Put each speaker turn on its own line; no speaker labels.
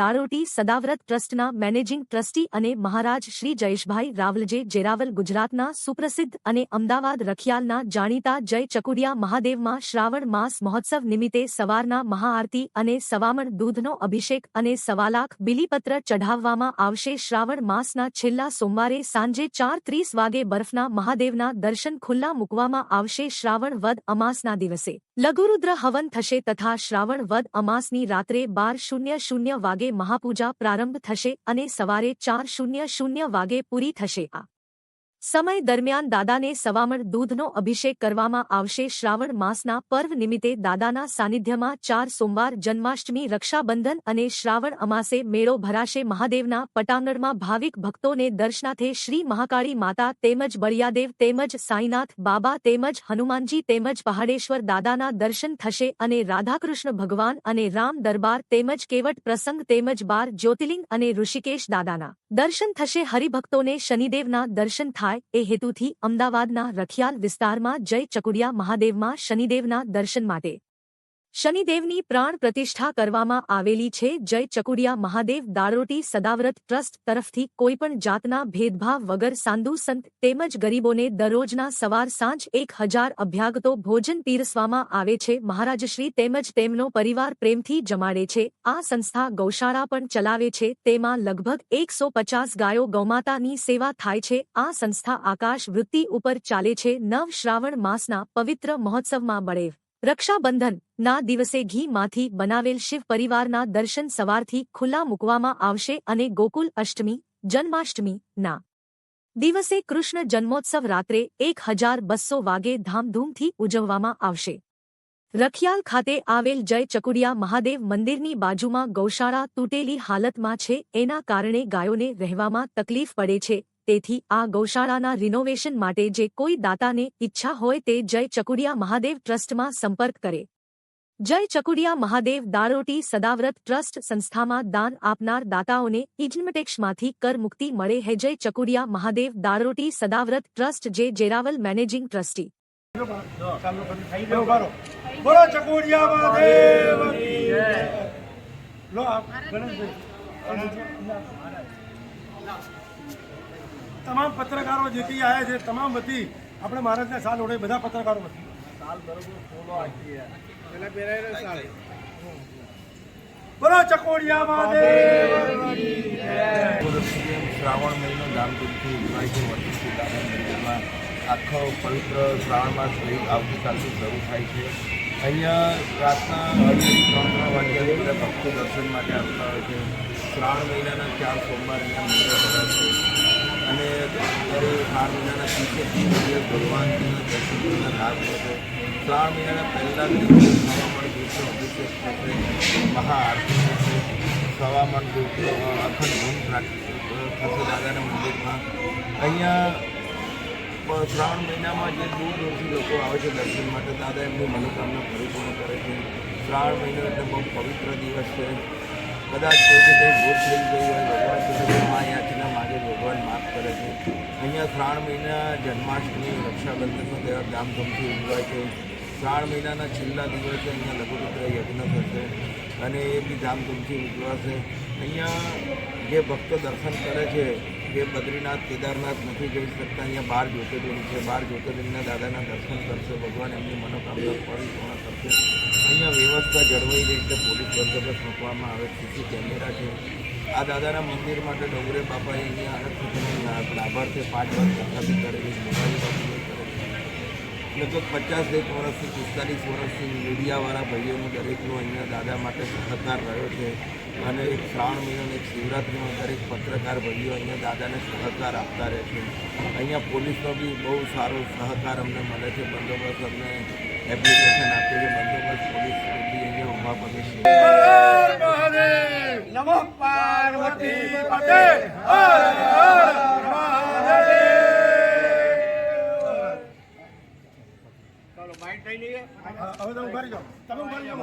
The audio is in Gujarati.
દારોટી સદાવ્રત ટ્રસ્ટના મેનેજિંગ ટ્રસ્ટી અને મહારાજ શ્રી જયેશભાઈ રાવલજે જેરાવલ ગુજરાતના સુપ્રસિદ્ધ અને અમદાવાદ રખિયાલના જાણીતા જય ચકુડિયા મહાદેવમાં શ્રાવણ માસ મહોત્સવ નિમિત્તે સવારના મહાઆરતી અને સવામણ દૂધનો અભિષેક અને 1.25 લાખ બિલીપત્ર ચઢાવવામાં આવશે। શ્રાવણ માસના છેલ્લા સોમવારે સાંજે 4:30 વાગે બરફના મહાદેવના દર્શન ખુલ્લા મૂકવામાં આવશે। શ્રાવણ વદ અમાસના દિવસે લઘુરુદ્ર હવન થશે તથા શ્રાવણ વદ અમાસની રાત્રે 12:00 વાગે મહાપૂજા પ્રારંભ થશે અને સવારે 4:00 વાગે પૂરી થશે। આ સમય દરમિયાન દાદાને સવામણ દૂધનો અભિષેક કરવામાં આવશે। શ્રાવણ માસના પર્વ નિમિત્તે દાદાના સાનિધ્યમાં 4 સોમવાર જન્માષ્ટમી રક્ષાબંધન અને શ્રાવણ અમાસે મેળો ભરાશે। મહાદેવના પટાંગણમાં ભાવિક ભક્તોને દર્શનાર્થે શ્રી મહાકાળી માતા તેમજ બળિયાદેવ તેમજ સાંઈનાથ બાબા તેમજ હનુમાનજી તેમજ પહાડેશ્વર દાદાના દર્શન થશે અને રાધાકૃષ્ણ ભગવાન અને રામ દરબાર તેમજ કેવટ પ્રસંગ તેમજ 12 જ્યોતિર્લિંગ અને ઋષિકેશ દાદાના દર્શન થશે। હરિભક્તોને શનિદેવના દર્શન થાય એ હેતુથી અમદાવાદના રખિયાલ વિસ્તારમાં જય ચકુડિયા મહાદેવમાં શનિદેવના દર્શન માટે શનિદેવની પ્રાણ પ્રતિષ્ઠા કરવામાં આવેલી છે। જય ચકુડિયા મહાદેવ દારોટી સદાવ્રત ટ્રસ્ટ તરફથી કોઈપણ જાતના ભેદભાવ વગર સાધુ સંત તેમજ ગરીબોને દરરોજના સવાર સાંજ 1000 અભ્યાગતો ભોજન પીરસવામાં આવે છે। મહારાજશ્રી તેમજ તેમનો પરિવાર પ્રેમથી જમાડે છે। આ સંસ્થા ગૌશાળા પણ ચલાવે છે, તેમાં લગભગ 150 ગાયો ગૌમાતાની સેવા થાય છે। આ સંસ્થા આકાશ વૃત્તિ ઉપર ચાલે છે। નવ શ્રાવણ માસના પવિત્ર મહોત્સવમાં બળેવ રક્ષાબંધન ના દિવસે ઘી માંથી બનાવેલ શિવ પરિવારના દર્શન સવારથી ખુલ્લા મૂકવામાં આવશે અને ગોકુલ અષ્ટમી જન્માષ્ટમી ના દિવસે કૃષ્ણ જન્મોત્સવ રાત્રે 1200 વાગે ધામધૂમથી ઉજવવામાં આવશે। રખિયાલ ખાતે આવેલ જય ચકુડિયા મહાદેવ મંદિરની બાજુમાં ગૌશાળા તૂટેલી હાલતમાં છે, એના કારણે ગાયોને રહેવામાં તકલીફ પડે છે। તેથી આ ગૌશાળાના રિનોવેશન માટે જે કોઈ દાતાને ઈચ્છા હોય તે જય ચકુડિયા મહાદેવ ટ્રસ્ટમાં સંપર્ક કરે। જય ચકુડિયા મહાદેવ દારોટી સદાવ્રત ટ્રસ્ટ સંસ્થામાં દાન આપનાર દાતાઓને ઇન્કમટેક્સમાંથી કર મુક્તિ મળે है। જય ચકુડિયા મહાદેવ દારોટી સદાવ્રત ટ્રસ્ટ જે જેરાવલ મેનેજિંગ ટ્રસ્ટી।
બોલો ચકુડિયા મહાદેવ કી જય। લો આપ તમામ પત્રકારો જેથી આયા છે, તમામ વતી આપણે મહારાજના સાલ ઓઢે બધા પત્રકારો વતી સાલ બરોબર ફોલો આપી પેલા પહેરાયેલો સાલ। બોલો ચકોડિયા મહાદેવ કી જય।
શ્રાવણ મહિનો ધામધૂમથી ઉજવાય છે। વરસથી દાદા મંદિરમાં આખો પવિત્ર શ્રાવણ માસ આવતીકાલથી શરૂ થાય છે। અહીંયા રાતના 3 વાગ્યાથી બધા ભક્તો દર્શન માટે આવતા હોય છે। શ્રાવણ મહિનાના 4 સોમવાર અહીંયા મંદિર ભરાશે અને શ્રાવણ મહિનાના 30 દિવસ ભગવાનના દર્શનના લાભ થશે। શ્રાવણ મહિનાના પહેલા દિવસે સવામણ દૂધનો અભિષેક થશે, મહાઆરતી થશે, સવામણ દૂધનો અખંડ ધૂમ થશે દાદાના મંદિરમાં। અહીંયા શ્રાવણ મહિનામાં જે દૂર દૂરથી લોકો આવે છે દર્શન માટે, દાદા એમની મનોકામના પરિપૂર્ણ કરે છે। શ્રાવણ મહિનો એટલે બહુ પવિત્ર દિવસ છે। કદાચ કોઈ કંઈ ભૂલ થઈ ગઈ હોય ભગવાન સુધી મા યાચના માગે ભગવાન માફ કરે છે। અહીંયા શ્રાવણ મહિના જન્માષ્ટમી રક્ષાબંધનનો તહેવાર ધામધૂમથી ઉજવાય છે। શ્રાવણ મહિનાના છેલ્લા દિવસે અહીંયા લઘુરુદ્ર યજ્ઞ થશે અને એ બી ધામધૂમથી ઉજવાશે। અહીંયા જે ભક્તો દર્શન કરે છે, જે બદ્રીનાથ કેદારનાથ નથી જઈ શકતા, અહીંયા 12 જ્યોતિર્લિંગ છે, 12 જ્યોતિર્લિંગના દાદાના દર્શન કરશે, ભગવાન એમની મનોકામના પરિપૂર્ણ કરશે। અહીંયા વ્યવસ્થા જળવાઈ રહી છે, પોલીસ બંદોબસ્ત મૂકવામાં આવે, સીસી કેમેરા છે। આ દાદાના મંદિર માટે ડોંગરે બાપાએ અહીંયા અનેક સુધીના લાભાર્થે 5 વાર પ્રસ્થાપિત કરેલી મોબાઈલ કરેલી। લગભગ 51 વર્ષથી 45 વર્ષથી મીડિયાવાળા ભાઈઓનો દરેકનો અહીંયા દાદા માટે સહકાર રહ્યો છે અને એક શ્રાવણ મહિનાની એક શિવરાત્રિમાં દરેક પત્રકાર ભાઈઓ અહીંયા દાદાને સહકાર આપતા રહે છે। અહીંયા પોલીસનો બી બહુ સારો સહકાર અમને મળે છે, બંદોબસ્ત અમને એપ્લિકેશન આપે છે, બંદોબસ્ત પોલીસ બી અહીંયા ઊભા પડે છે।
નમો પાર્વતી પતે હર હર મહાદેવ। ચાલો માઇન્ડ થઈ લઈએ, હવે તમે ઉભા રહી જાઓ, તમે ઉભા રહી જાઓ।